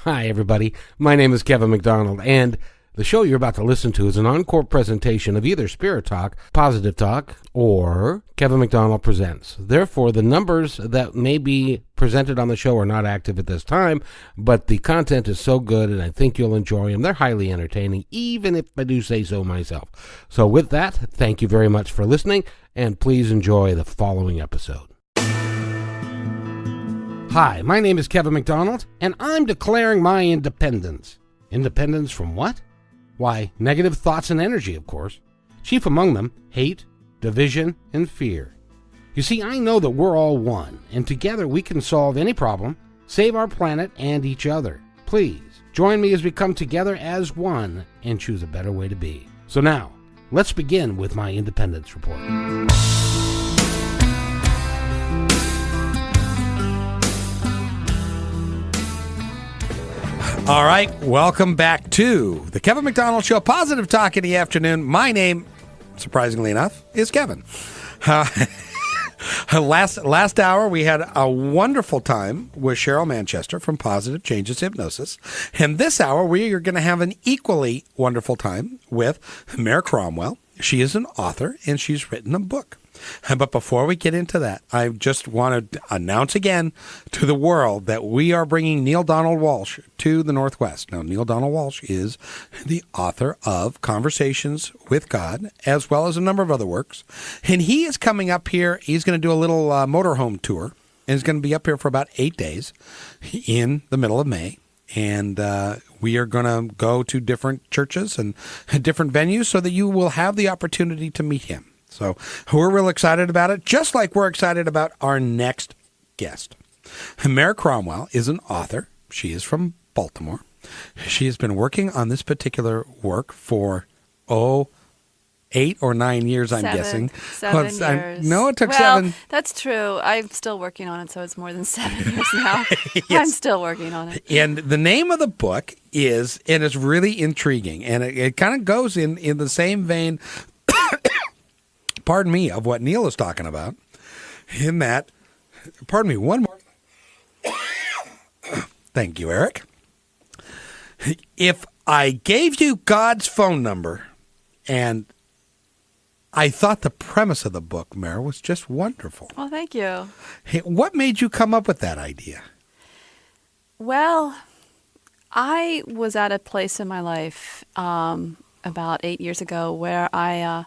Hi, everybody. My name is Kevin McDonald, and the show you're about to listen to is an encore presentation of either Spirit Talk, Positive Talk, or Kevin McDonald Presents. Therefore, the numbers that may be presented on the show are not active at this time, but the content is so good, and I think you'll enjoy them. They're highly entertaining, even if I do say so myself. So with that, thank you very much for listening, and please enjoy the following episode. Hi, my name is Kevin McDonald, and I'm declaring my independence. Independence from what? Why, negative thoughts and energy, of course. Chief among them, hate, division, and fear. You see, I know that we're all one, and together we can solve any problem, save our planet and each other. Please, join me as we come together as one and choose a better way to be. So now, let's begin with my independence report. All right, welcome back to the Kevin McDonald Show, Positive Talk in the afternoon. My name, surprisingly enough, is Kevin. Last hour, we had a wonderful time with Cheryl Manchester from Positive Changes Hypnosis. And this hour, we are going to have an equally wonderful time with Mare Cromwell. She is an author, and she's written a book. But before we get into that, I just want to announce again to the world that we are bringing Neale Donald Walsch to the Northwest. Now, Neale Donald Walsch is the author of Conversations with God, as well as a number of other works. And he is coming up here. He's going to do a little motorhome tour, and he's going to be up here for about 8 days in the middle of May. And we are going to go to different churches and different venues so that you will have the opportunity to meet him. So we're real excited about it, just like we're excited about our next guest. Mare Cromwell is an author. She is from Baltimore. She has been working on this particular work for, 8 or 9 years, I'm guessing. 7 years. No, it took well, 7. That's true. I'm still working on it, so it's more than 7 years now. Yes. I'm still working on it. And the name of the book is, and it's really intriguing, and it kind of goes in the same vein, pardon me, of what Neale is talking about, in that, pardon me, one more. Thank you, Eric. If I gave you God's phone number, and I thought the premise of the book, Mare, was just wonderful. Well, thank you. Hey, what made you come up with that idea? Well, I was at a place in my life about 8 years ago where I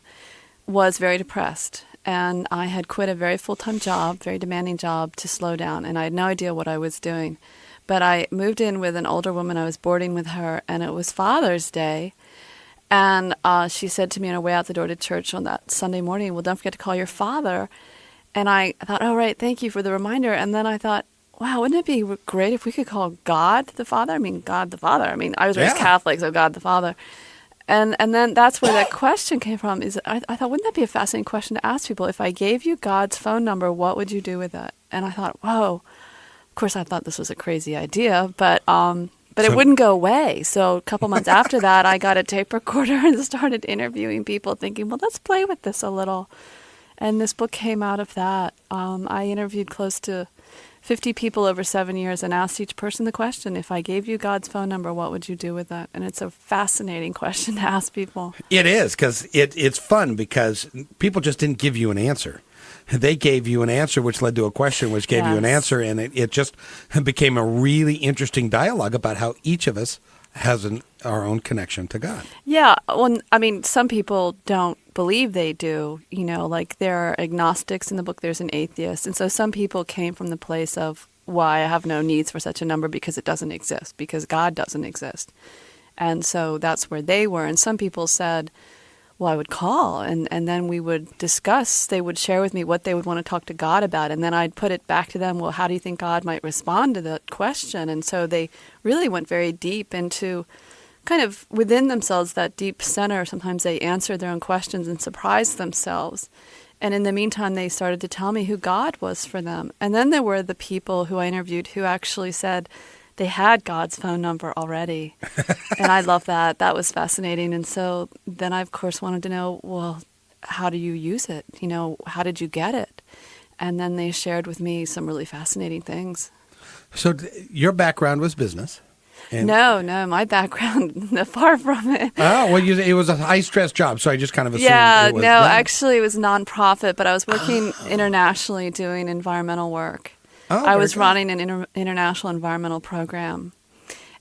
was very depressed, and I had quit a very full-time job, very demanding job, to slow down, and I had no idea what I was doing. But I moved in with an older woman. I was boarding with her, and it was Father's Day, and she said to me on her way out the door to church on that Sunday morning, well, don't forget to call your father. And I thought, oh, right, thank you for the reminder. And then I thought, wow, wouldn't it be great if we could call God the Father? I mean, God the Father. I mean, I was raised Catholic, so God the Father. And then that's where that question came from. Is I thought, wouldn't that be a fascinating question to ask people? If I gave you God's phone number, what would you do with it? And I thought, whoa. Of course, I thought this was a crazy idea, but it wouldn't go away. So a couple months after that, I got a tape recorder and started interviewing people, thinking, well, let's play with this a little. And this book came out of that. I interviewed close to 50 people over 7 years and asked each person the question, if I gave you God's phone number, what would you do with that? And it's a fascinating question to ask people. It is, because it's fun, because people just didn't give you an answer. They gave you an answer, which led to a question, which gave you an answer, and it just became a really interesting dialogue about how each of us has our own connection to God. Yeah, well, I mean, some people don't believe they do, like there are agnostics in the book, there's an atheist, and so some people came from the place of, why I have no needs for such a number because it doesn't exist, because God doesn't exist. And so that's where they were, and some people said, well, I would call, and then we would discuss. They would share with me what they would want to talk to God about, and then I'd put it back to them, well, how do you think God might respond to that question? And so they really went very deep into kind of within themselves, that deep center. Sometimes they answered their own questions and surprised themselves. And in the meantime, they started to tell me who God was for them. And then there were the people who I interviewed who actually said, they had God's phone number already. And I love that. That was fascinating. And so then I, of course, wanted to know, well, how do you use it? How did you get it? And then they shared with me some really fascinating things. So your background was business? No, my background, far from it. Oh, well, it was a high-stress job, so I just kind of assumed Yeah, it was... no, actually it was nonprofit, but I was working internationally doing environmental work. Oh, I was very good. running an international environmental program.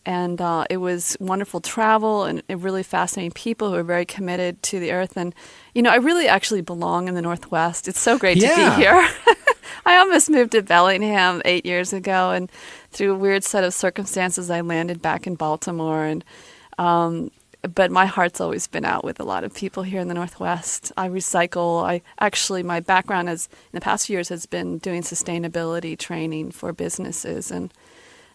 And it was wonderful travel and really fascinating people who are very committed to the earth. And, I really actually belong in the Northwest. It's so great to be here. I almost moved to Bellingham 8 years ago, and through a weird set of circumstances, I landed back in Baltimore. And but my heart's always been out with a lot of people here in the Northwest. I recycle. My background in the past few years has been doing sustainability training for businesses and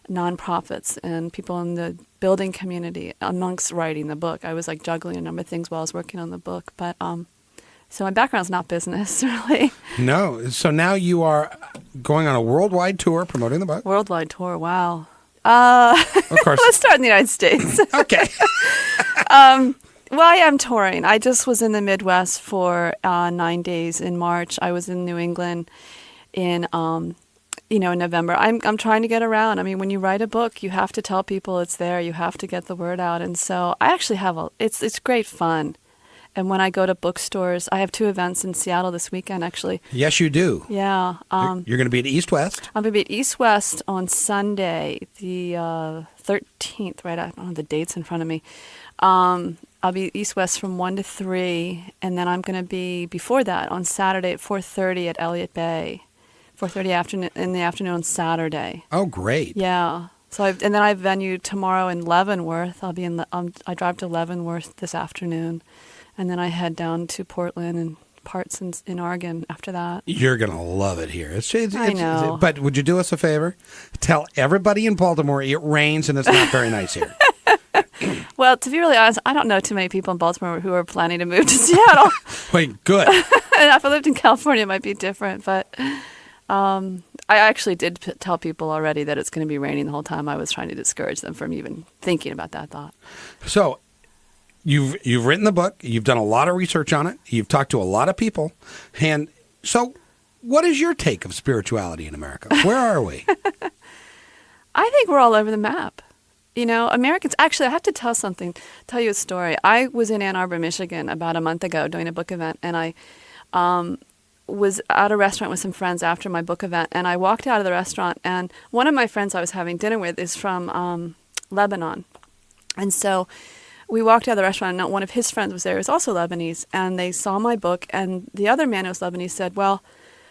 nonprofits and people in the building community amongst writing the book. I was like juggling a number of things while I was working on the book. But so my background's not business, really. No. So now you are going on a worldwide tour promoting the book? Worldwide tour, wow. Of course. Let's start in the United States. Okay. Well, I am touring. I just was in the Midwest for 9 days in March. I was in New England in in November. I'm trying to get around. I mean, when you write a book, you have to tell people it's there. You have to get the word out. And so I actually have it's great fun. And when I go to bookstores, I have 2 events in Seattle this weekend, actually. Yes, you do. Yeah. You're going to be at East West. I'm going to be at East West on Sunday, the 13th, right? I don't have the dates in front of me. I'll be East West from 1 to 3, and then I'm going to be before that on Saturday at 4:30 at Elliott Bay. 4:30 in the afternoon on Saturday. Oh, great. Yeah. So and then I have venue tomorrow in Leavenworth. I'll be I drive to Leavenworth this afternoon, and then I head down to Portland and parts in Oregon after that. You're going to love it here. I know. But would you do us a favor? Tell everybody in Baltimore it rains and it's not very nice here. Well, to be really honest, I don't know too many people in Baltimore who are planning to move to Seattle. Wait, good. And if I lived in California, it might be different. But I actually did tell people already that it's going to be raining the whole time. I was trying to discourage them from even thinking about that thought. So you've written the book. You've done a lot of research on it. You've talked to a lot of people. And so what is your take of spirituality in America? Where are we? I think we're all over the map. Americans, actually, I have to tell you a story. I was in Ann Arbor, Michigan about a month ago doing a book event, and I was at a restaurant with some friends after my book event, and I walked out of the restaurant, and one of my friends I was having dinner with is from Lebanon. And so we walked out of the restaurant, and one of his friends was there, who was also Lebanese, and they saw my book, and the other man who was Lebanese said, well,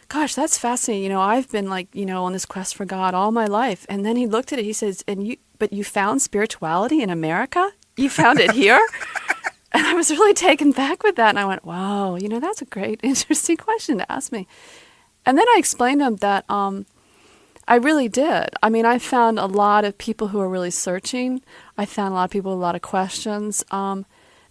gosh, that's fascinating. I've been on this quest for God all my life. And then he looked at it, he says, but you found spirituality in America? You found it here? And I was really taken back with that. And I went, wow, that's a great, interesting question to ask me. And then I explained to him that I really did. I mean, I found a lot of people who are really searching. I found a lot of people with a lot of questions. The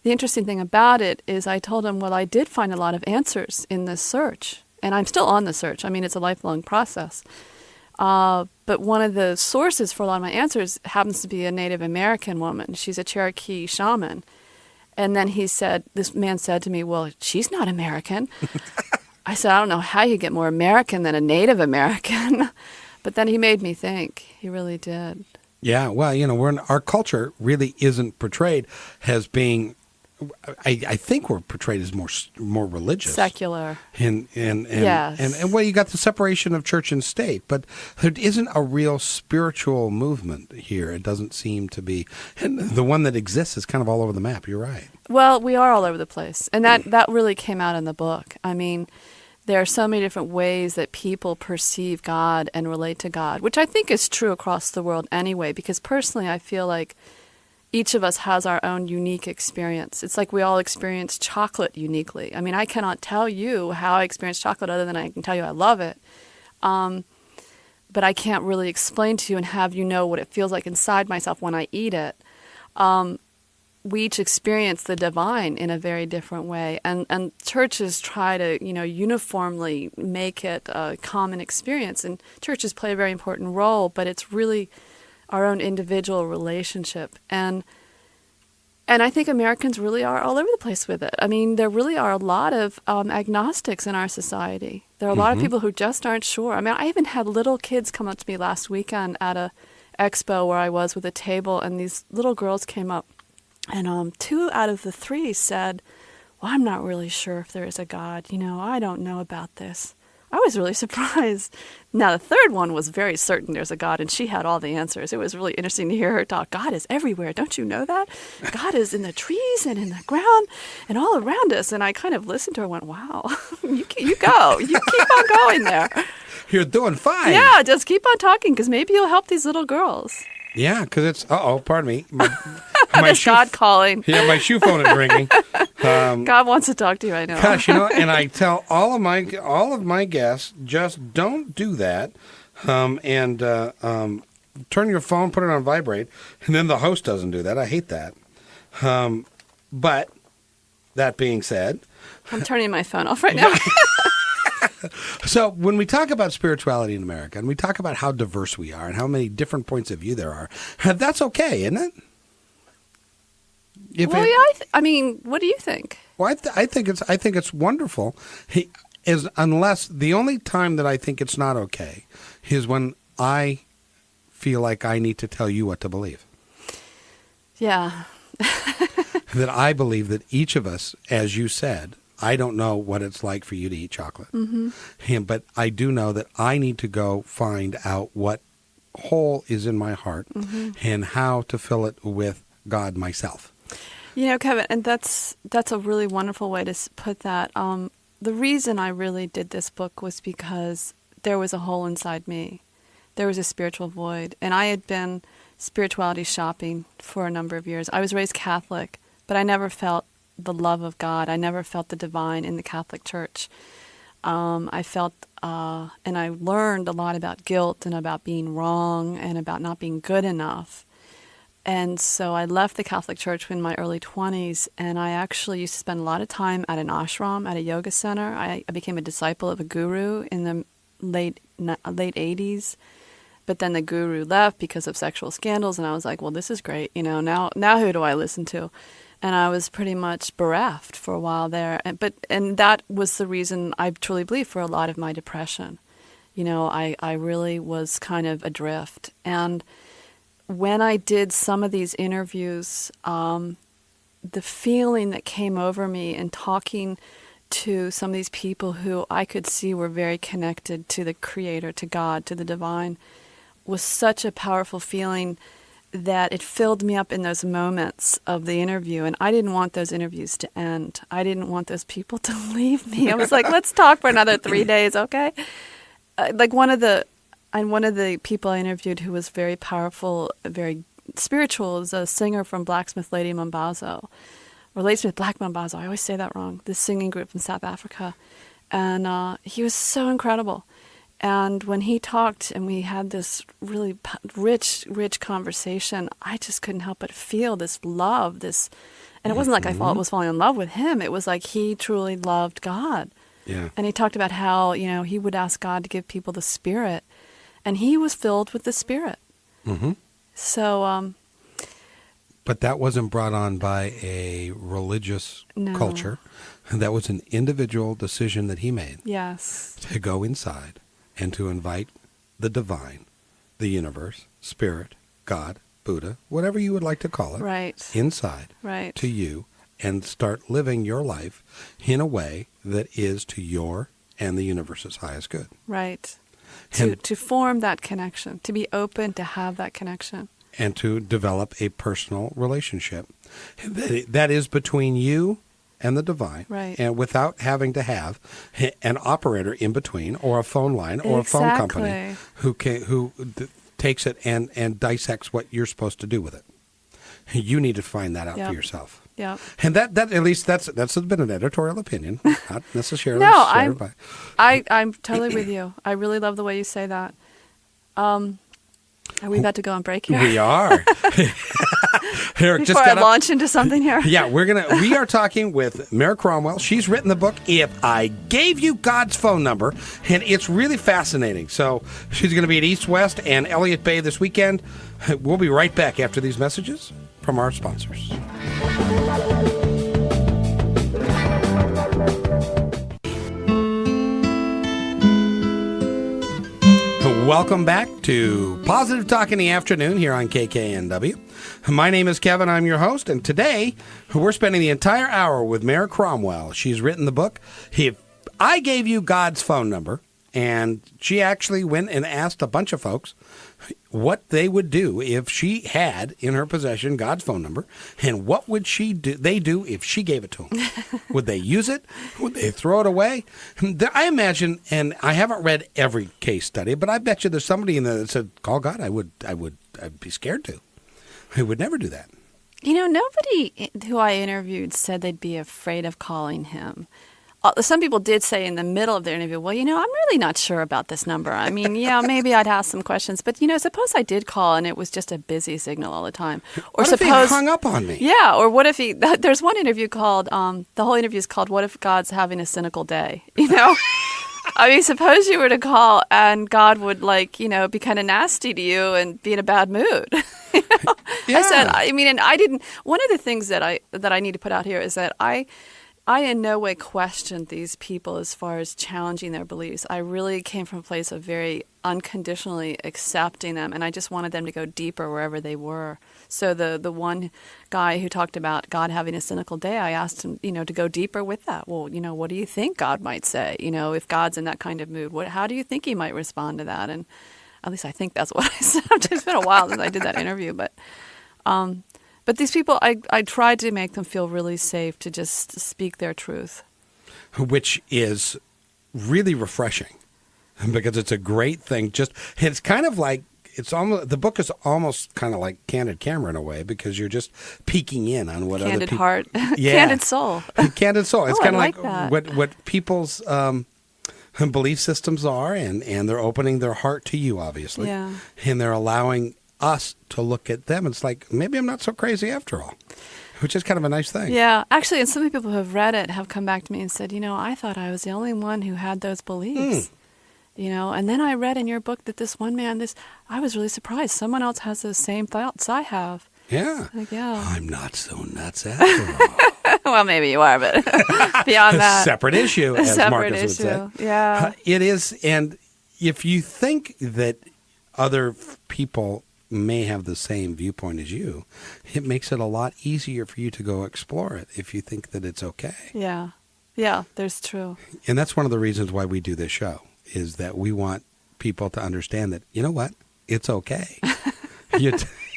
interesting thing about it is I told him, well, I did find a lot of answers in this search. And I'm still on the search. I mean, it's a lifelong process. But one of the sources for a lot of my answers happens to be a Native American woman. She's a Cherokee shaman. And then this man said to me, well, she's not American. I said, I don't know how you get more American than a Native American. But then he made me think. He really did. Yeah, well, our culture really isn't portrayed as being... I think we're portrayed as more religious, secular, and yes. and well, you got the separation of church and state, but there isn't a real spiritual movement here. It doesn't seem to be, and the one that exists is kind of all over the map. You're right. Well, we are all over the place, and that really came out in the book. I mean, there are so many different ways that people perceive God and relate to God, which I think is true across the world anyway. Because personally, I feel like each of us has our own unique experience. It's like we all experience chocolate uniquely. I mean, I cannot tell you how I experience chocolate other than I can tell you I love it. But I can't really explain to you and have you know what it feels like inside myself when I eat it. We each experience the divine in a very different way. And churches try to, uniformly make it a common experience. And churches play a very important role, but it's really our own individual relationship. And I think Americans really are all over the place with it. I mean, there really are a lot of agnostics in our society. There are a lot of people who just aren't sure. I mean, I even had little kids come up to me last weekend at expo where I was with a table, and these little girls came up, and 2 out of the 3 said, well, I'm not really sure if there is a God. I don't know about this. I was really surprised. Now, the 3rd one was very certain there's a God, and she had all the answers. It was really interesting to hear her talk. God is everywhere. Don't you know that? God is in the trees and in the ground and all around us. And I kind of listened to her and went, wow, you go. You keep on going there. You're doing fine. Yeah, just keep on talking, because maybe you'll help these little girls. Yeah, because it's, pardon me. There's God calling. Yeah, my shoe phone is ringing. God wants to talk to you, I know. Gosh, and I tell all of my guests, just don't do that, and turn your phone, put it on vibrate, and then the host doesn't do that. I hate that. But that being said, I'm turning my phone off right now. So when we talk about spirituality in America, and we talk about how diverse we are and how many different points of view there are, that's okay, isn't it? What do you think? Well, I think it's wonderful. Unless the only time that I think it's not okay is when I feel like I need to tell you what to believe. Yeah. That I believe that each of us, as you said, I don't know what it's like for you to eat chocolate. Mm-hmm. But I do know that I need to go find out what hole is in my heart and how to fill it with God myself. Kevin, and that's a really wonderful way to put that. The reason I really did this book was because there was a hole inside me. There was a spiritual void. And I had been spirituality shopping for a number of years. I was raised Catholic, but I never felt the love of God. I never felt the divine in the Catholic Church. I felt, and I learned a lot about guilt and about being wrong and about not being good enough. And so I left the Catholic Church in my early 20s, and I actually used to spend a lot of time at an ashram, at a yoga center. I became a disciple of a guru in the late 80s. But then the guru left because of sexual scandals, and I was like, well, this is great. Now who do I listen to? And I was pretty much bereft for a while there. And that was the reason, I truly believe, for a lot of my depression. I really was kind of adrift. And when I did some of these interviews, the feeling that came over me in talking to some of these people who I could see were very connected to the Creator, to God, to the divine, was such a powerful feeling that it filled me up in those moments of the interview. And I didn't want those interviews to end. I didn't want those people to leave me. I was like, let's talk for another 3 days, okay? One of the people I interviewed who was very powerful, very spiritual, is a singer from Blacksmith Lady Mambazo, or Ladysmith Black Mambazo. I always say that wrong. This singing group from South Africa. And he was so incredible. And when he talked and we had this really rich conversation, I just couldn't help but feel this love, and it wasn't like I was falling in love with him. It was like he truly loved God. Yeah. And he talked about how, he would ask God to give people the Spirit, and he was filled with the Spirit. Mm-hmm. So, but that wasn't brought on by a religious culture. That was an individual decision that he made. Yes. To go inside and to invite the divine, the universe, spirit, God, Buddha, whatever you would like to call it, right, inside right, to you, and start living your life in a way that is to your and the universe's highest good. Right. To form that connection, to be open to have that connection. And to develop a personal relationship that is between you and the divine, right, and without having to have an operator in between, or a phone line, or a phone company who takes it and dissects what you're supposed to do with it. You need to find that out for yourself. Yeah, and that at least that's been an editorial opinion, not necessarily. No, I'm totally with you. I really love the way you say that. Are we about to go on break here? We are. Before I launch into something here. Yeah, we are talking with Mare Cromwell. She's written the book, If I Gave You God's Phone Number, and it's really fascinating. So she's going to be at East West and Elliott Bay this weekend. We'll be right back after these messages from our sponsors. Welcome back to Positive Talk in the Afternoon here on KKNW. My name is Kevin. I'm your host, and today we're spending the entire hour with Mare Cromwell. She's written the book, I Gave You God's Phone Number, and she actually went and asked a bunch of folks what they would do if she had in her possession God's phone number, and what would they do if she gave it to them? Would they use it? Would they throw it away? I imagine, and I haven't read every case study, but I bet you there's somebody in there that said, call God. I'd be scared to. I would never do that. You know, nobody who I interviewed said they'd be afraid of calling him. Some people did say in the middle of their interview, well, I'm really not sure about this number. I mean, maybe I'd ask some questions. But, suppose I did call and it was just a busy signal all the time. Or what if he hung up on me? Yeah, or what if there's one interview called, the whole interview is called, What If God's Having a Cynical Day? I mean, suppose you were to call and God would, be kind of nasty to you and be in a bad mood. Yeah. I said, and I didn't, one of the things that I need to put out here is that I in no way questioned these people as far as challenging their beliefs. I really came from a place of very unconditionally accepting them, and I just wanted them to go deeper wherever they were. So the one guy who talked about God having a cynical day, I asked him, to go deeper with that. Well, what do you think God might say? If God's in that kind of mood, how do you think he might respond to that? And at least I think that's what I said. It's been a while since I did that interview, but these people, I tried to make them feel really safe to just speak their truth. Which is really refreshing because it's a great thing. It's kind of like, the book is almost kind of like Candid Camera in a way, because you're just peeking in on what Candid other people... heart. Yeah. Candid soul. Candid soul. It's kind of like that. what people's belief systems are, and they're opening their heart to you, obviously. Yeah. And they're allowing us to look at them. It's like, maybe I'm not so crazy after all, which is kind of a nice thing. Yeah. Actually, and some people who have read it have come back to me and said, I thought I was the only one who had those beliefs. And then I read in your book that this one man, I was really surprised. Someone else has the same thoughts I have. Yeah. Yeah. I'm not so nuts after all. Well, maybe you are, but beyond that. Separate issue, as separate Marcus issue. would say. Yeah. It is. And if you think that other people may have the same viewpoint as you, it makes it a lot easier for you to go explore it if you think that it's okay. Yeah. Yeah, there's true. And that's one of the reasons why we do this show, is that we want people to understand that, you know what, it's okay.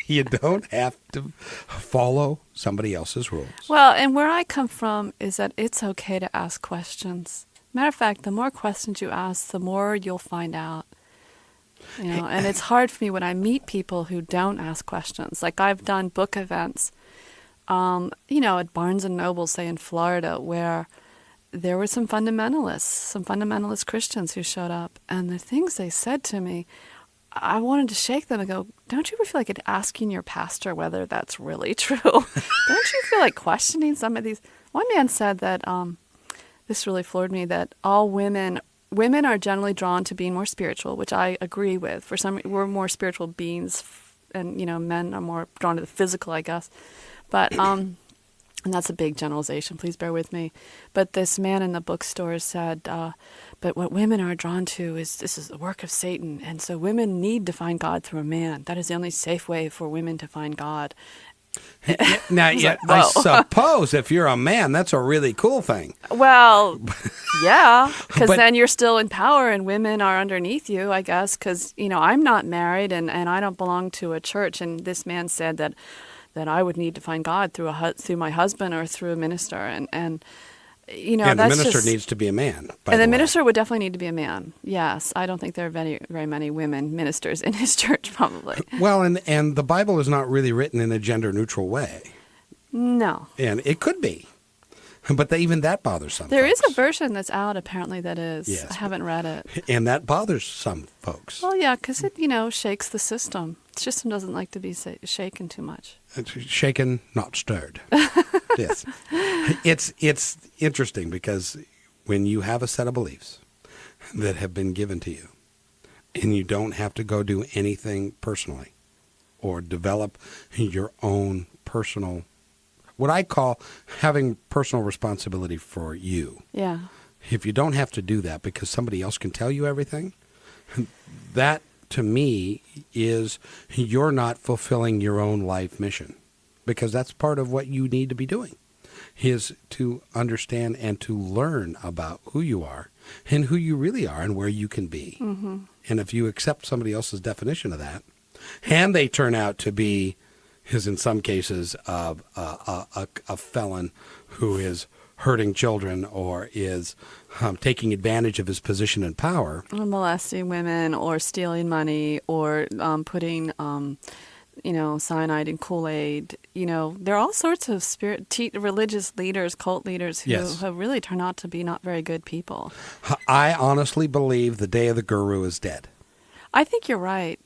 You don't have to follow somebody else's rules. Well, and where I come from is that it's okay to ask questions. Matter of fact, the more questions you ask, the more you'll find out. And it's hard for me when I meet people who don't ask questions. Like, I've done book events, at Barnes & Noble, say in Florida, where there were some fundamentalist Christians who showed up. And the things they said to me, I wanted to shake them and go, don't you ever feel like asking your pastor whether that's really true? Don't you feel like questioning some of these? One man said that, this really floored me, that all women are generally drawn to being more spiritual, which I agree with. We're more spiritual beings, and men are more drawn to the physical, I guess. But and that's a big generalization. Please bear with me. But this man in the bookstore said, but what women are drawn to is this is the work of Satan, and so women need to find God through a man. That is the only safe way for women to find God. Now, I suppose if you're a man, that's a really cool thing. Well, yeah, because then you're still in power and women are underneath you, I guess, because, I'm not married and I don't belong to a church. And this man said that I would need to find God through my husband or through a minister. And and that's the minister just, needs to be a man. And the minister would definitely need to be a man. Yes. I don't think there are very, very many women ministers in his church, probably. Well, and the Bible is not really written in a gender-neutral way. No. And it could be. But even that bothers some There folks. is a version that's out, apparently, that is. Yes. I haven't read it. And that bothers some folks. Well, yeah, because it, shakes the system. The system doesn't like to be shaken too much. It's shaken, not stirred. Yes. It's interesting because when you have a set of beliefs that have been given to you, and you don't have to go do anything personally or develop your own personal, what I call having personal responsibility for you. Yeah. If you don't have to do that because somebody else can tell you everything, that to me is you're not fulfilling your own life mission, because that's part of what you need to be doing, is to understand and to learn about who you are and who you really are and where you can be. Mm-hmm. And if you accept somebody else's definition of that, and they turn out to be, is in some cases, a felon who is hurting children or is taking advantage of his position and power. Or molesting women or stealing money or putting, cyanide in Kool-Aid. There are all sorts of religious leaders, cult leaders who Yes. have really turned out to be not very good people. I honestly believe the day of the guru is dead. I think you're right.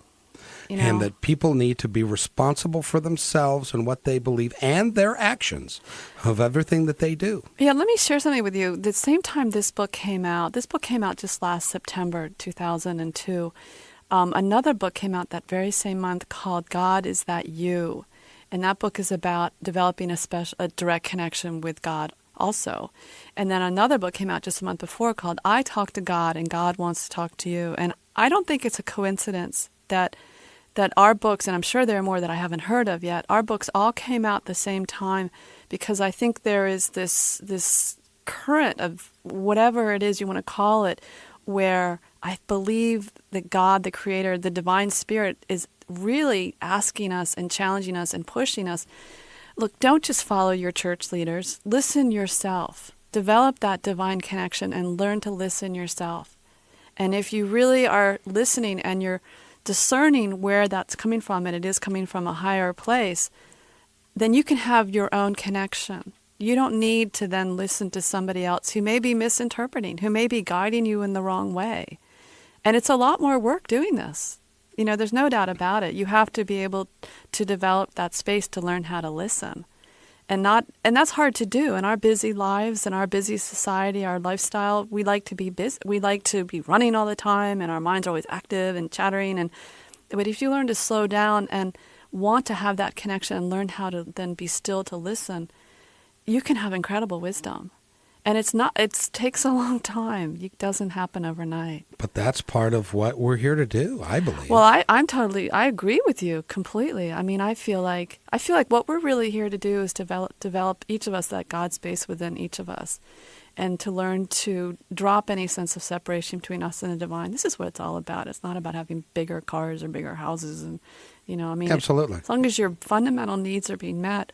And that people need to be responsible for themselves and what they believe and their actions of everything that they do. Yeah, let me share something with you. The same time this book came out just last September 2002. Another book came out that very same month called God Is That You? And that book is about developing a direct connection with God also. And then another book came out just a month before called I Talk to God and God Wants to Talk to You. And I don't think it's a coincidence that our books, and I'm sure there are more that I haven't heard of yet, our books all came out at the same time, because I think there is this current of whatever it is you want to call it, where I believe that God, the Creator, the Divine Spirit, is really asking us and challenging us and pushing us. Look, don't just follow your church leaders. Listen yourself. Develop that divine connection and learn to listen yourself. And if you really are listening and you're discerning where that's coming from, and it is coming from a higher place, then you can have your own connection. You don't need to then listen to somebody else who may be misinterpreting, who may be guiding you in the wrong way. And it's a lot more work doing this. There's no doubt about it. You have to be able to develop that space to learn how to listen. And that's hard to do in our busy lives and our busy society, our lifestyle. We like to be busy. We like to be running all the time, and our minds are always active and chattering. But if you learn to slow down and want to have that connection and learn how to then be still to listen, you can have incredible wisdom. And it takes a long time. It doesn't happen overnight. But that's part of what we're here to do, I believe. Well, I agree with you completely. I mean, I feel like what we're really here to do is develop each of us that God space within each of us, and to learn to drop any sense of separation between us and the divine. This is what it's all about. It's not about having bigger cars or bigger houses, and Absolutely. As long as your fundamental needs are being met,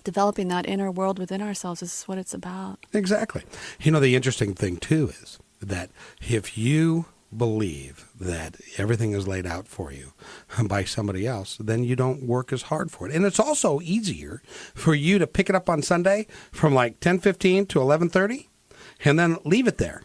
developing that inner world within ourselves is what it's about. Exactly. The interesting thing, too, is that if you believe that everything is laid out for you by somebody else, then you don't work as hard for it. And it's also easier for you to pick it up on Sunday from like 10:15 to 11:30 and then leave it there.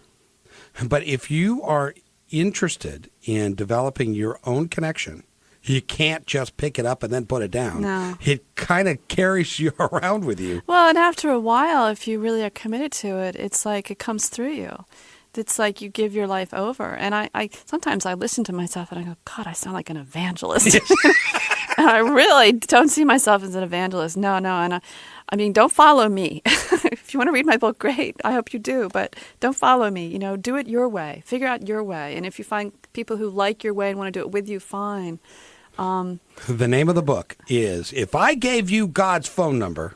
But if you are interested in developing your own connection, you can't just pick it up and then put it down. No. It kind of carries you around with you. Well, and after a while, if you really are committed to it, it's like it comes through you. It's like you give your life over. And I sometimes I listen to myself and I go, God, I sound like an evangelist. And I really don't see myself as an evangelist. No. And I mean, don't follow me. If you want to read my book, great. I hope you do. But don't follow me. Do it your way. Figure out your way. And if you find people who like your way and want to do it with you, fine. The name of the book is If I Gave You God's Phone Number,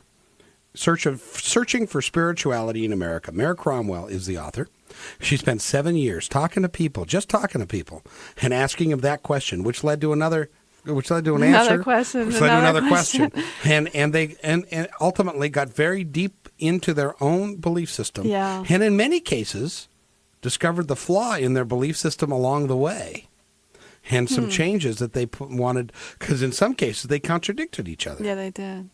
Searching for Spirituality in America. Mare Cromwell is the author. She spent 7 years talking to people, and asking them that question, which led to an answer. Another question. Which led to another question. And they ultimately got very deep into their own belief system. Yeah. And in many cases, discovered the flaw in their belief system along the way. And some changes that they wanted, because in some cases they contradicted each other. Yeah, they did.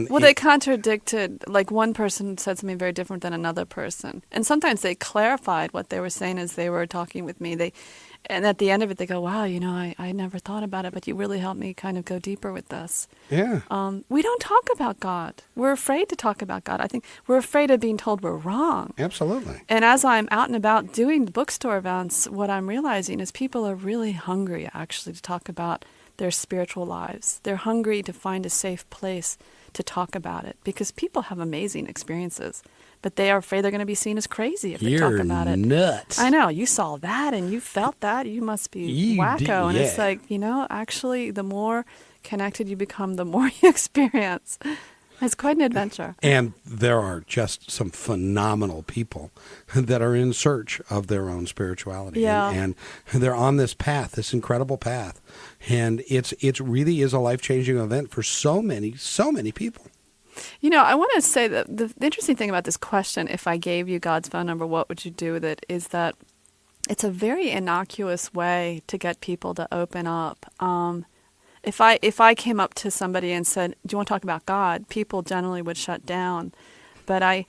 Well, they contradicted, like one person said something very different than another person. And sometimes they clarified what they were saying as they were talking with me. And at the end of it, they go, wow, I never thought about it, but you really helped me kind of go deeper with this. Yeah. We don't talk about God. We're afraid to talk about God. I think we're afraid of being told we're wrong. Absolutely. And as I'm out and about doing bookstore events, what I'm realizing is people are really hungry, actually, to talk about their spiritual lives. They're hungry to find a safe place to talk about it, because people have amazing experiences, but they are afraid they're going to be seen as crazy if they talk about it. You're nuts. I know. You saw that and you felt that. You must be You wacko. did, And it's yeah. like, actually, the more connected you become, the more you experience. It's quite an adventure. And there are just some phenomenal people that are in search of their own spirituality. Yeah. And they're on this path, this incredible path. And it really is a life-changing event for so many people. I want to say that the interesting thing about this question, if I gave you God's phone number, what would you do with it, is that it's a very innocuous way to get people to open up. If I came up to somebody and said, "Do you want to talk about God?" people generally would shut down. But I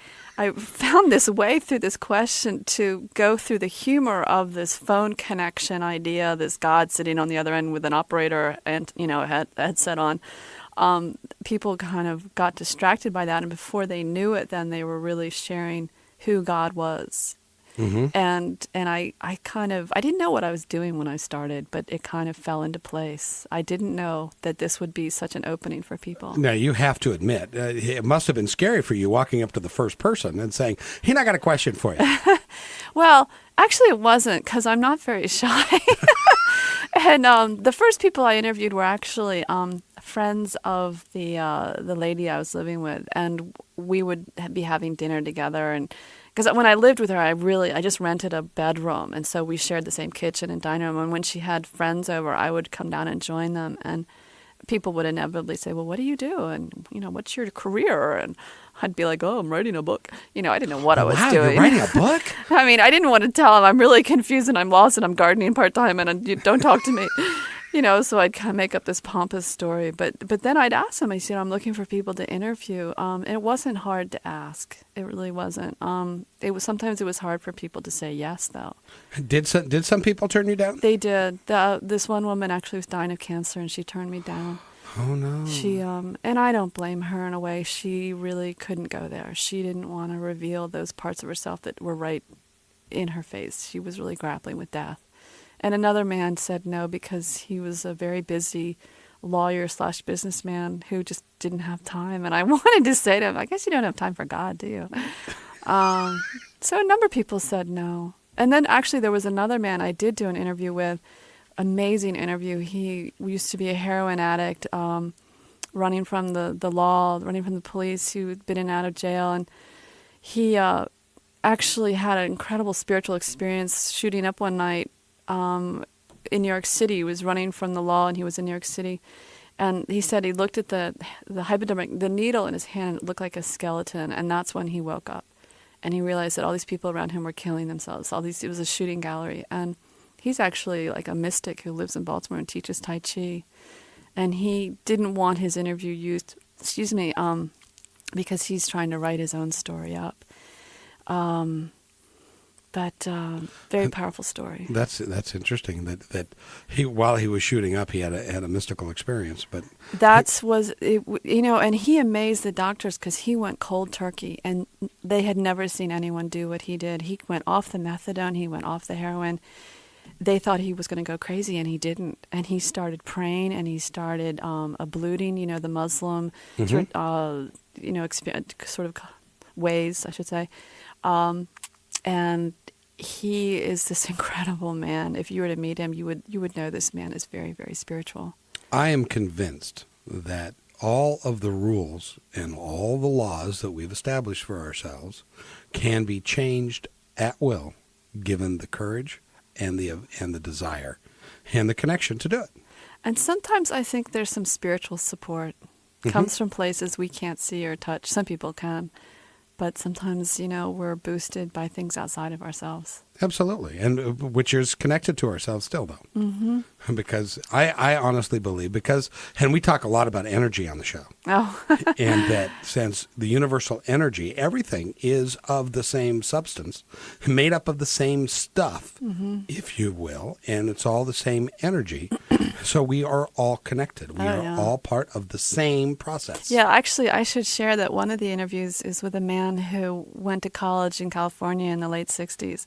found this way through this question to go through the humor of this phone connection idea, this God sitting on the other end with an operator and a headset on. People kind of got distracted by that, and before they knew it, then they were really sharing who God was. Mm-hmm. And I didn't know what I was doing when I started, but it kind of fell into place. I didn't know that this would be such an opening for people. Now, you have to admit, it must have been scary for you walking up to the first person and saying, "Hey, I got a question for you." Well, actually it wasn't, because I'm not very shy. And the first people I interviewed were actually friends of the lady I was living with, and we would be having dinner together. And because when I lived with her, I just rented a bedroom, and so we shared the same kitchen and dining room. And when she had friends over, I would come down and join them, and people would inevitably say, "Well, what do you do? And what's your career?" And I'd be like, "Oh, I'm writing a book." I didn't know what I was doing. You're writing a book? I mean, I didn't want to tell them I'm really confused and I'm lost and I'm gardening part-time and you don't talk to me. So I'd kind of make up this pompous story. But then I'd ask them, I said, "I'm looking for people to interview." And it wasn't hard to ask. It really wasn't. Sometimes it was hard for people to say yes, though. Did some people turn you down? They did. This one woman actually was dying of cancer, and she turned me down. Oh, no. She and I don't blame her in a way. She really couldn't go there. She didn't want to reveal those parts of herself that were right in her face. She was really grappling with death. And another man said no because he was a very busy lawyer/businessman who just didn't have time. And I wanted to say to him, "I guess you don't have time for God, do you?" So a number of people said no. And then actually there was another man I did do an interview with. Amazing interview. He used to be a heroin addict, running from the law, running from the police, who'd been in and out of jail. And he actually had an incredible spiritual experience shooting up one night in New York City. He was running from the law, and he was in New York City. And he said he looked at the hypodermic, the needle in his hand, it looked like a skeleton, and that's when he woke up. And he realized that all these people around him were killing themselves. It was a shooting gallery. And he's actually like a mystic who lives in Baltimore and teaches Tai Chi. And he didn't want his interview used, because he's trying to write his own story up. But very powerful story. That's interesting. That he, while he was shooting up, he had a mystical experience. But and he amazed the doctors because he went cold turkey, and they had never seen anyone do what he did. He went off the methadone. He went off the heroin. They thought he was going to go crazy, and he didn't. And he started praying, and he started abluting, the Muslim, sort of ways, I should say. And he is this incredible man. If you were to meet him, you would know this man is very, very spiritual. I am convinced that all of the rules and all the laws that we've established for ourselves can be changed at will, given the courage and the desire and the connection to do it. And sometimes I think there's some spiritual support. Comes from places we can't see or touch. Some people can. But sometimes, we're boosted by things outside of ourselves. Absolutely. And which is connected to ourselves still, though. Mm-hmm. Because I honestly believe, and we talk a lot about energy on the show. Oh. And that since the universal energy, everything is of the same substance, made up of the same stuff, if you will, and it's all the same energy. So we are all connected. We are all part of the same process. Yeah, actually, I should share that one of the interviews is with a man who went to college in California in the late 60s.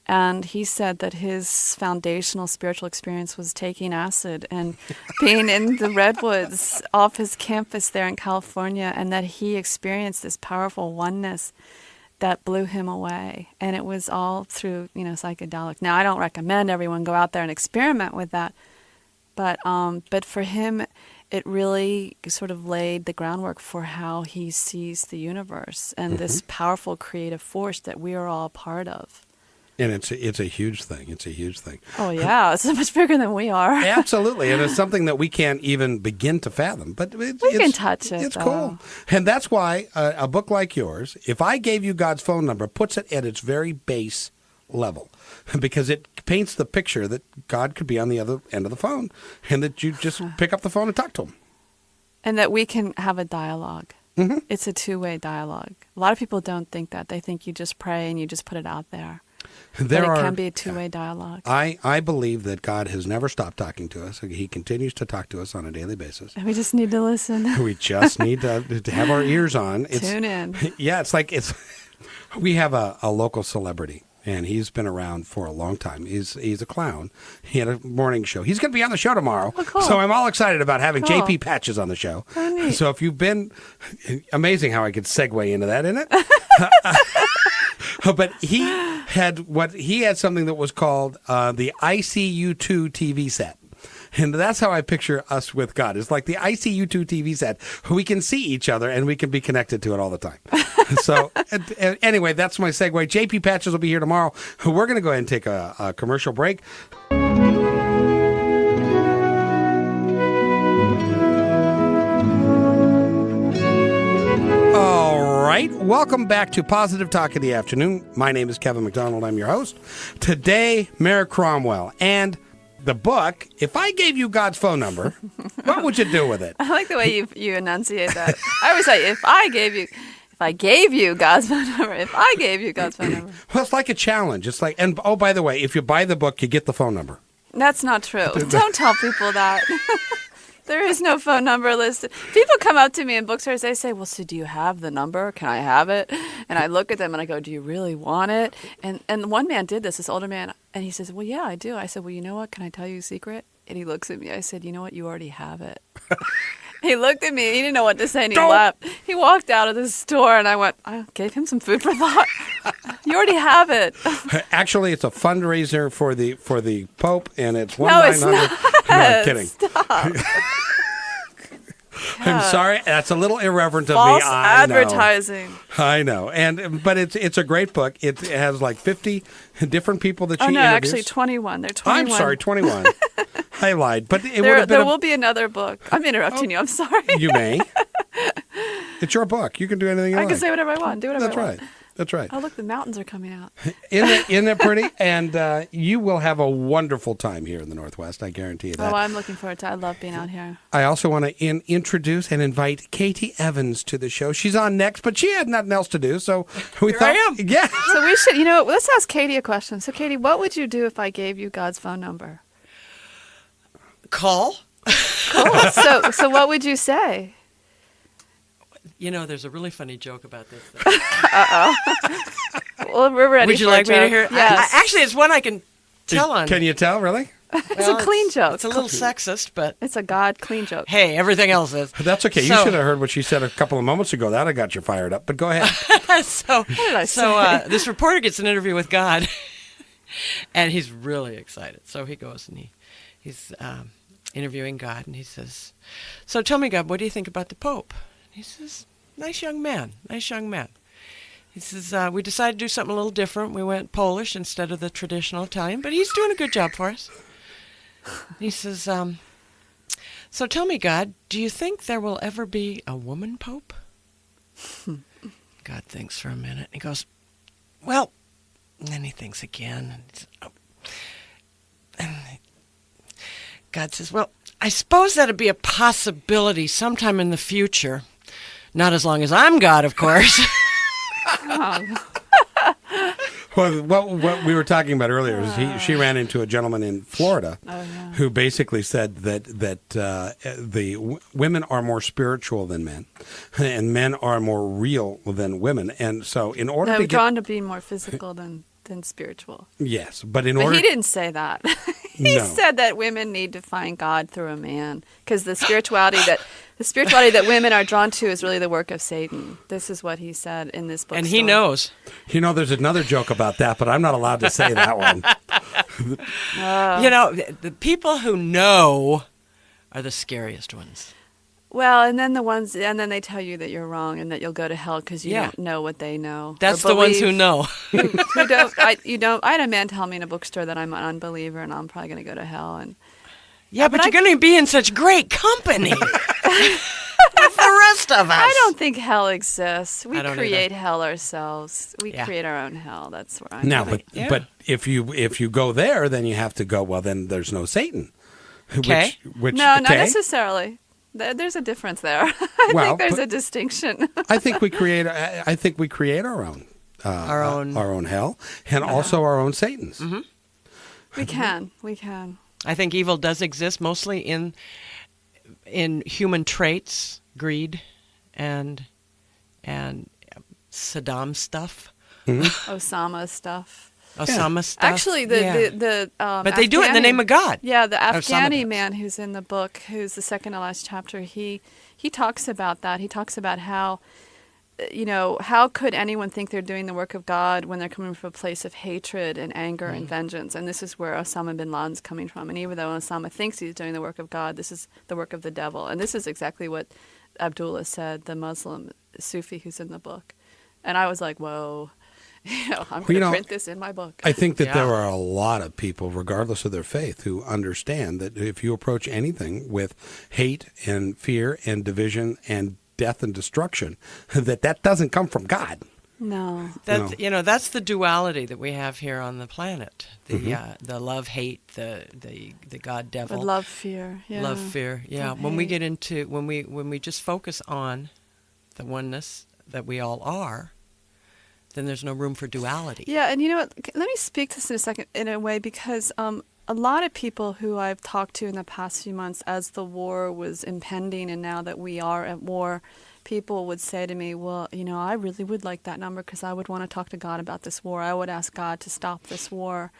And he said that his foundational spiritual experience was taking acid and being in the redwoods off his campus there in California, and that he experienced this powerful oneness that blew him away. And it was all through, psychedelic. Now, I don't recommend everyone go out there and experiment with that, but for him, it really sort of laid the groundwork for how he sees the universe and this powerful creative force that we are all part of. And it's a huge thing. It's a huge thing. Oh, yeah. It's so much bigger than we are. Absolutely. And it's something that we can't even begin to fathom. But we can touch it. It's though. cool. And that's why a book like yours, if I gave you God's phone number, puts it at its very base level. Because it paints the picture that God could be on the other end of the phone and that you just pick up the phone and talk to him. And that we can have a dialogue. Mm-hmm. It's a two-way dialogue. A lot of people don't think that. They think you just pray and you just put it out there. But it can be a two-way dialogue. I believe that God has never stopped talking to us. He continues to talk to us on a daily basis. And we just need to listen. We just need to have our ears on. Tune in. Yeah, we have a local celebrity, and he's been around for a long time. He's a clown. He had a morning show. He's going to be on the show tomorrow. Oh, cool. So I'm all excited about having Cool. JP Patches on the show. Oh, neat. So if you've been, amazing how I could segue into that, isn't it? But he had something that was called the ICU2 TV set. And that's how I picture us with God. It's like the ICU2 TV set. We can see each other and we can be connected to it all the time. So anyway, that's my segue. JP Patches will be here tomorrow. We're going to go ahead and take a commercial break. All right. Welcome back to Positive Talk in the Afternoon. My name is Kevin McDonald. I'm your host. Today, Mare Cromwell. And the book, if I gave you God's phone number, what would you do with it? I like the way you enunciate that. I always say, if I gave you God's phone number, if I gave you God's phone number. Well, it's like a challenge. It's like, and oh, by the way, if you buy the book, you get the phone number. That's not true. Don't tell people that. There is no phone number listed. People come up to me in bookstores. They say, well, so do you have the number? Can I have it? And I look at them and I go, do you really want it? And one man did this older man, and he says, well, yeah, I do. I said, well, you know what? Can I tell you a secret? And he looks at me. I said, you know what? You already have it. He looked at me. He didn't know what to say, and he left. He walked out of the store, and I gave him some food for thought. You already have it. Actually, it's a fundraiser for the Pope, and it's No, 1-900. it's not. No, I'm kidding. Stop. I'm sorry. That's a little irreverent of False me. I know. advertising. I know. But it's a great book. It has like 50 different people that she Oh, no, introduced. actually 21. They're 21. I'm sorry, 21. I lied. But it would have been There will be another book. I'm interrupting you. I'm sorry. You may. It's your book. You can do anything you I like. can say whatever I want. Do whatever That's I right. want. That's right. Oh, look, the mountains are coming out. Isn't it pretty? And you will have a wonderful time here in the Northwest. I guarantee you that. Oh, I'm looking forward to it. I love being out here. I also want to introduce and invite Katie Evans to the show. She's on next, but she had nothing else to do, so we thought, I am. yeah. So we should, let's ask Katie a question. So, Katie, what would you do if I gave you God's phone number? Call. Cool. So what would you say? There's a really funny joke about this. Well, we're ready. Would you for like a me to joke. hear? Yes. Actually, it's one I can tell on. Can you tell, really? It's a clean joke. It's a little sexist, but It's a God clean joke. hey, everything else is. That's okay. You So- should have heard what she said a couple of moments ago. That I got you fired up. But go ahead. so, did I say? this reporter gets an interview with God, and he's really excited. So he goes and he's interviewing God, and he says, "So tell me, God, what do you think about the Pope?" And he says, "Nice young man, nice young man." He says, "We decided to do something a little different. We went Polish instead of the traditional Italian, but he's doing a good job for us." He says, "So tell me, God, do you think there will ever be a woman Pope?" God thinks for a minute. He goes, "Well," and then he thinks again. And he says, "Oh." And God says, "Well, I suppose that'd be a possibility sometime in the future. Not as long as I'm God, of course." Well, what we were talking about earlier is she ran into a gentleman in Florida who basically said that the women are more spiritual than men, and men are more real than women. And so, in order No, to I'm get drawn to being more physical than than spiritual. Yes, but in But order he didn't say that. He No. said that women need to find God through a man, because the spirituality that women are drawn to is really the work of Satan. This is what he said in this book. And he knows. there's another joke about that, but I'm not allowed to say that one. The people who know are the scariest ones. Well, and then they tell you that you're wrong and that you'll go to hell because you don't know what they know. That's or the ones who believe- know. who don't. I had a man tell me in a bookstore that I'm an unbeliever and I'm probably going to go to hell. And Yeah, but you're going to be in such great company with the rest of us. I don't think hell exists. We I don't create hell ourselves. We Yeah. create our own hell. That's where I'm Now, going. but if you go there, then you have to go. Well, then there's no Satan. Okay. Which No, not okay. necessarily. There's a difference there. I Well, think there's but- a distinction. I think we create. I think we create our own. Our own hell, and also our own Satans. Mm-hmm. We can. I think evil does exist mostly in human traits, greed, and Saddam stuff, Osama stuff. Osama stuff. Actually, but they do it in the name of God. Yeah, the Osama Afghani does. man who's in the book, who's the second to last chapter, he talks about that. He talks about how, how could anyone think they're doing the work of God when they're coming from a place of hatred and anger and vengeance? And this is where Osama bin Laden's coming from. And even though Osama thinks he's doing the work of God, this is the work of the devil. And this is exactly what Abdullah said, the Muslim Sufi who's in the book. And I was like, whoa. I'm going to print this in my book. I think that Yeah. there are a lot of people, regardless of their faith, who understand that if you approach anything with hate and fear and division and death and destruction, that doesn't come from God. No. That's that's the duality that we have here on the planet. The love hate, the God devil. But love, fear. Yeah. Love, fear. Yeah. Don't When we hate. get into when we just focus on the oneness that we all are, then there's no room for duality. Yeah, and you know what? Let me speak to this in a second, in a way, because a lot of people who I've talked to in the past few months, as the war was impending and now that we are at war, people would say to me, well, I really would like that number because I would want to talk to God about this war. I would ask God to stop this war.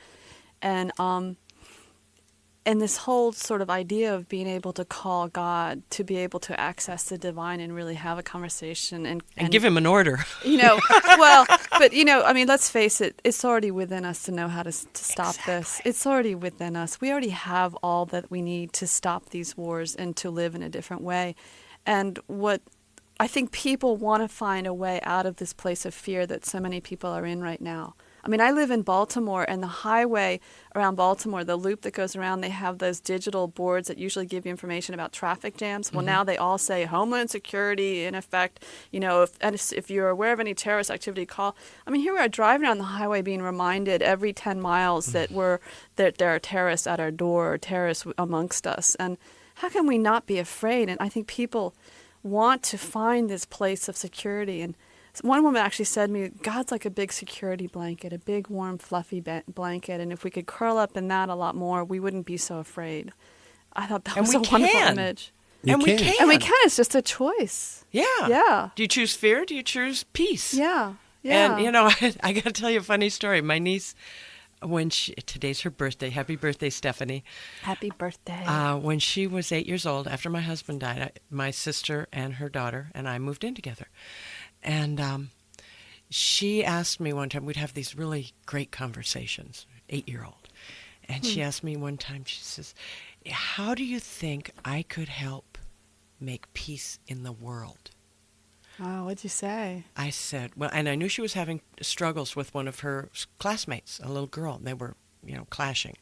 And this whole sort of idea of being able to call God, to be able to access the divine and really have a conversation and give him an order. Let's face it, it's already within us to know how to stop this. It's already within us. We already have all that we need to stop these wars and to live in a different way. And what I think people want to find a way out of this place of fear that so many people are in right now. I mean, I live in Baltimore, and the highway around Baltimore, the loop that goes around, they have those digital boards that usually give you information about traffic jams. Well, now they all say Homeland Security, in effect, if you're aware of any terrorist activity, call. I mean, here we are driving on the highway being reminded every 10 miles that there are terrorists at our door, or terrorists amongst us. And how can we not be afraid? And I think people want to find this place of security. And one woman actually said to me, God's like a big security blanket, a big, warm, fluffy blanket. And if we could curl up in that a lot more, we wouldn't be so afraid. I thought that was a wonderful image. You we can. can. And we can. It's just a choice. Yeah. Yeah. Do you choose fear? Do you choose peace? Yeah. Yeah. And, I got to tell you a funny story. My niece, today's her birthday. Happy birthday, Stephanie. Happy birthday. When she was 8 years old, after my husband died, my sister and her daughter and I moved in together. And she asked me one time, we'd have these really great conversations, 8-year-old. And she asked me one time, she says, how do you think I could help make peace in the world? Wow, what'd you say? I said, well, and I knew she was having struggles with one of her classmates, a little girl, and they were, clashing.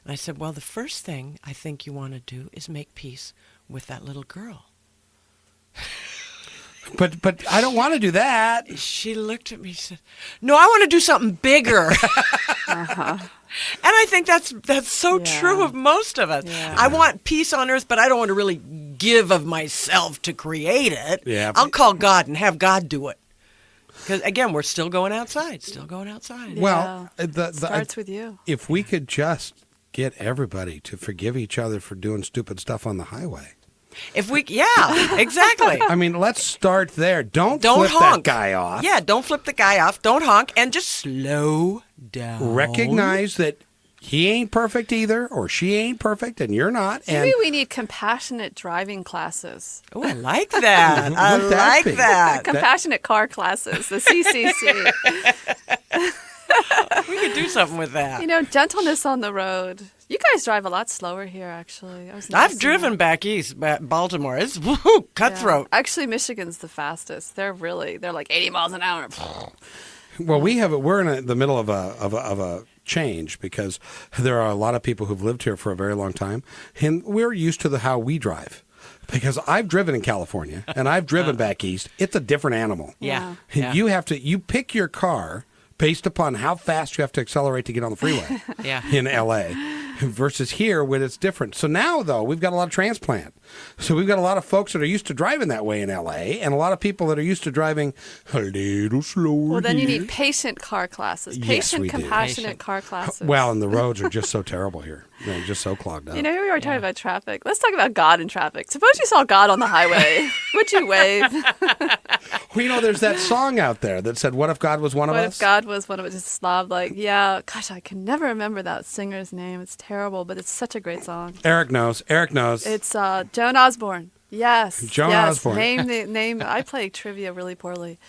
And I said, well, the first thing I think you want to do is make peace with that little girl. But I don't want to do that. She looked at me and said, no, I want to do something bigger. And I think that's so true of most of us. Yeah. I want peace on earth, but I don't want to really give of myself to create it. Yeah. I'll call God and have God do it. Because, again, we're still going outside. Well, Starts with you. If we could just get everybody to forgive each other for doing stupid stuff on the highway. Yeah, exactly. I mean, let's start there. Don't flip honk that guy off. Yeah, don't flip the guy off. Don't honk, and just slow Down. Recognize that he ain't perfect either, or she ain't perfect, and you're not. And Maybe we need compassionate driving classes. Oh, I like that. I Would that like be? that. Compassionate car classes, the CCC. We could do something with that. You know, gentleness on the road. You guys drive a lot slower here, actually. I've driven back east, Baltimore. It's woo, cutthroat. Yeah. Actually, Michigan's the fastest. They're like 80 miles an hour. well, we're in the middle of a change because there are a lot of people who've lived here for a very long time, and we're used to how we drive. Because I've driven in California and I've driven back east. It's a different animal. Yeah. And you pick your car based upon how fast you have to accelerate to get on the freeway in L.A. versus here when it's different. So now, though, we've got a lot of transplant. So we've got a lot of folks that are used to driving that way in L.A. and a lot of people that are used to driving a little slower. Well, then you here. need patient car classes. Yes, we do. Compassionate car classes. Well, and the roads are just so terrible here. They're just so clogged up. You know, we were talking about traffic. Let's talk about God in traffic. Suppose you saw God on the highway. Would you wave? Well, you know, there's that song out there that said, "What if God was one of us?" What if God was one of us? Just Slav, yeah. Gosh, I can never remember that singer's name. It's terrible, but it's such a great song. Eric knows. It's Joan Osborne. Yes. Joan Osborne. Name. I play trivia really poorly.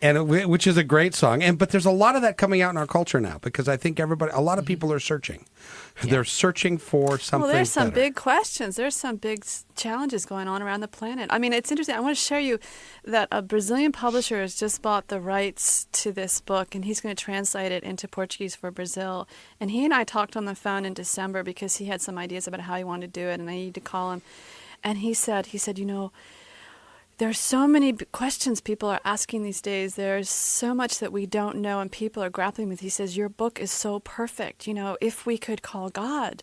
And which is a great song. But there's a lot of that coming out in our culture now because I think a lot of people are searching. Yeah. They're searching for something. Well, there's some better. big questions. There's some big challenges going on around the planet. I mean, it's interesting. I want to share you that a Brazilian publisher has just bought the rights to this book, and he's going to translate it into Portuguese for Brazil. And he and I talked on the phone in December because he had some ideas about how he wanted to do it, and I needed to call him. And he said, you know, there's so many questions people are asking these days. There's so much that we don't know and people are grappling with. He says, your book is so perfect, you know, if we could call God.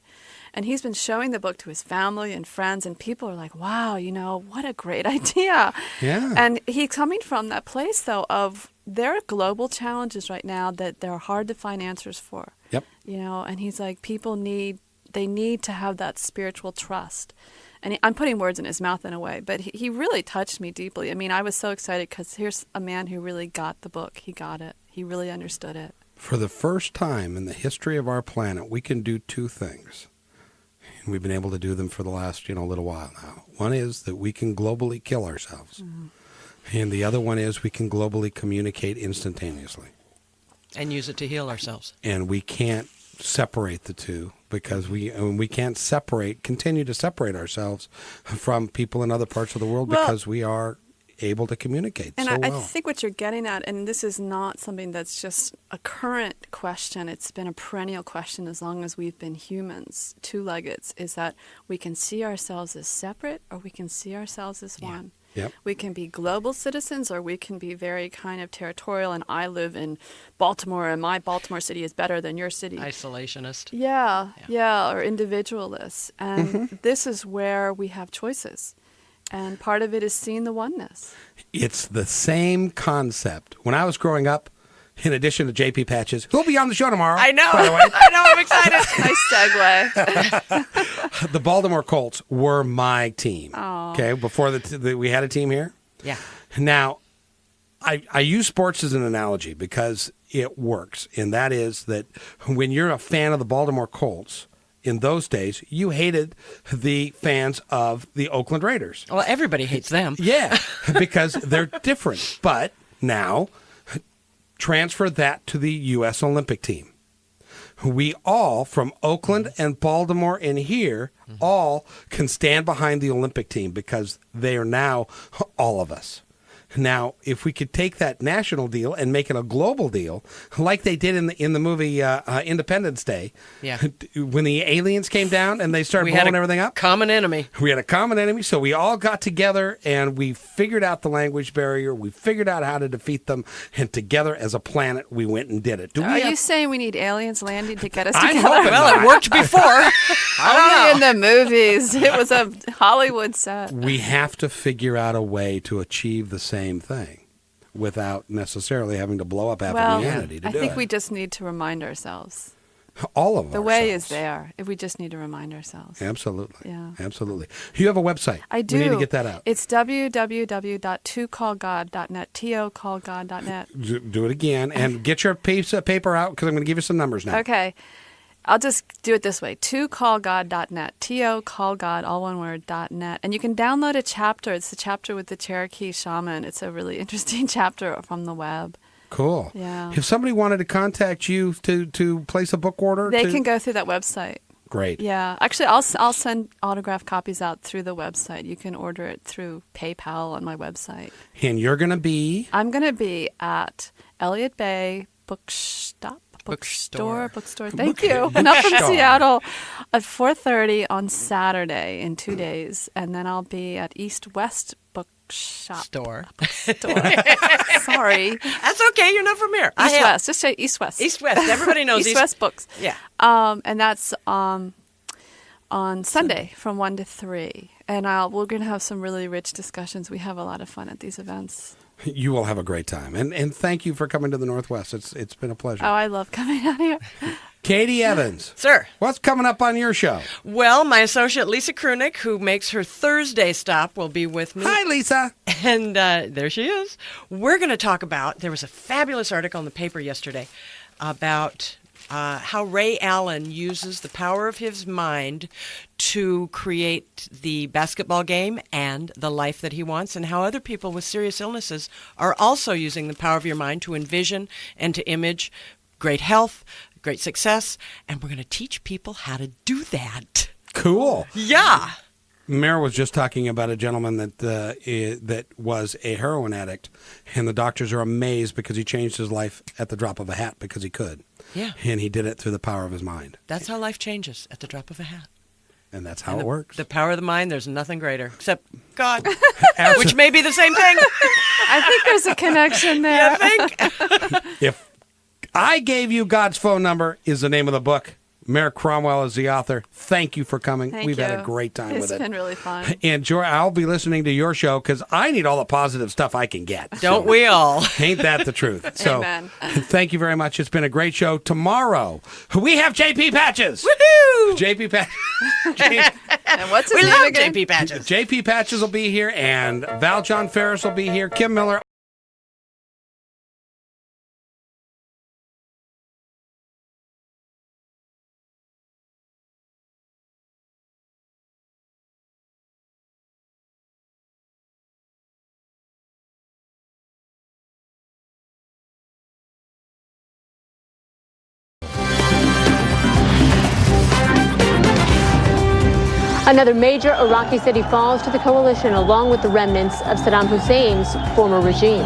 And he's been showing the book to his family and friends, and people are like, wow, you know, what a great idea. Yeah. And he's coming from that place, though, of there are global challenges right now that they're hard to find answers for. Yep. You know, and he's like, they need to have that spiritual trust. And I'm putting words in his mouth in a way, but he really touched me deeply. I mean, I was so excited because here's a man who really got the book. He got it. He really understood it. For the first time in the history of our planet, we can do two things. And we've been able to do them for the last, little while now. One is that we can globally kill ourselves. Mm-hmm. And the other one is we can globally communicate instantaneously. And use it to heal ourselves. And we can't separate the two because we can't continue to separate ourselves from people in other parts of the world because we are able to communicate and so I well. think what you're getting at, and this is not something that's just a current question, it's been a perennial question as long as we've been humans, two-leggeds, is that we can see ourselves as separate or we can see ourselves as one. Yep. We can be global citizens or we can be very kind of territorial, and I live in Baltimore and my Baltimore city is better than your city. Isolationist. Yeah, or individualists. And this is where we have choices. And part of it is seeing the oneness. It's the same concept. When I was growing up, in addition to JP Patches, who'll be on the show tomorrow. I know. By the way. I know. I'm excited. Nice segue. The Baltimore Colts were my team. Aww. Okay, before we had a team here. Yeah. Now, I use sports as an analogy because it works, and that is that when you're a fan of the Baltimore Colts, in those days, you hated the fans of the Oakland Raiders. Well, everybody hates them. Yeah, because they're different. But now, transfer that to the U.S. Olympic team. We all, from Oakland and Baltimore and here, all can stand behind the Olympic team because they are now all of us. Now, if we could take that national deal and make it a global deal, like they did in the movie Independence Day, when the aliens came down and they started blowing everything up. Common enemy. We had a common enemy, so we all got together and we figured out the language barrier. We figured out how to defeat them, and together as a planet, we went and did it. Are you saying we need aliens landing to get us I'm together? hoping Well, not. it worked before. Only in the movies. It was a Hollywood set. We have to figure out a way to achieve the same thing without necessarily having to blow up half of humanity to do it. I think we just need to remind ourselves. All of The way ourselves. is there. If we just need to remind ourselves. Absolutely. Yeah. Absolutely. You have a website. I do. We need to get that out. It's www.tocallgod.net. tocallgod.net. Do it again and get your piece of paper out because I'm going to give you some numbers now. Okay. I'll just do it this way. tocallgod.net. T-O-callgod, all one word, .net. And you can download a chapter. It's the chapter with the Cherokee shaman. It's a really interesting chapter from the web. Cool. Yeah. If somebody wanted to contact you to place a book order, They can go through that website. Great. Yeah. Actually, I'll send autographed copies out through the website. You can order it through PayPal on my website. And you're going to be? I'm going to be at Elliott Bay Bookstore. Thank you. And I'm from Bookstore. Seattle at 4:30 on Saturday in 2 days. And then I'll be at East West Bookstore. Sorry. That's okay. You're not from here. East West. Just say East West. East West. Everybody knows East West Books. Yeah. And that's on Sunday from 1 to 3. And we're going to have some really rich discussions. We have a lot of fun at these events. You will have a great time. And thank you for coming to the Northwest. It's been a pleasure. Oh, I love coming out here. Katie Evans. Sir. What's coming up on your show? Well, my associate Lisa Krunick, who makes her Thursday stop, will be with me. Hi, Lisa. And there she is. We're going to talk about, there was a fabulous article in the paper yesterday about how Ray Allen uses the power of his mind to create the basketball game and the life that he wants, and how other people with serious illnesses are also using the power of your mind to envision and to image great health, great success, and we're going to teach people how to do that. Cool. Yeah. Mare was just talking about a gentleman that was a heroin addict, and the doctors are amazed because he changed his life at the drop of a hat because he could. Yeah. And he did it through the power of his mind. That's how life changes, at the drop of a hat. And that's how it works. The power of the mind, there's nothing greater, except God, which may be the same thing. I think there's a connection there. You think? If I Gave You God's Phone Number is the name of the book. Mare Cromwell is the author. Thank you for coming. Thank We've you. had a great time with it. It's been really fun. And Joy, I'll be listening to your show because I need all the positive stuff I can get. Don't we all? Ain't that the truth? So, Amen. Thank you very much. It's been a great show. Tomorrow, we have JP Patches. Woohoo! JP Patches. And what's his We name love again? JP Patches. JP Patches will be here, and Val John Ferris will be here. Kim Miller. Another major Iraqi city falls to the coalition along with the remnants of Saddam Hussein's former regime.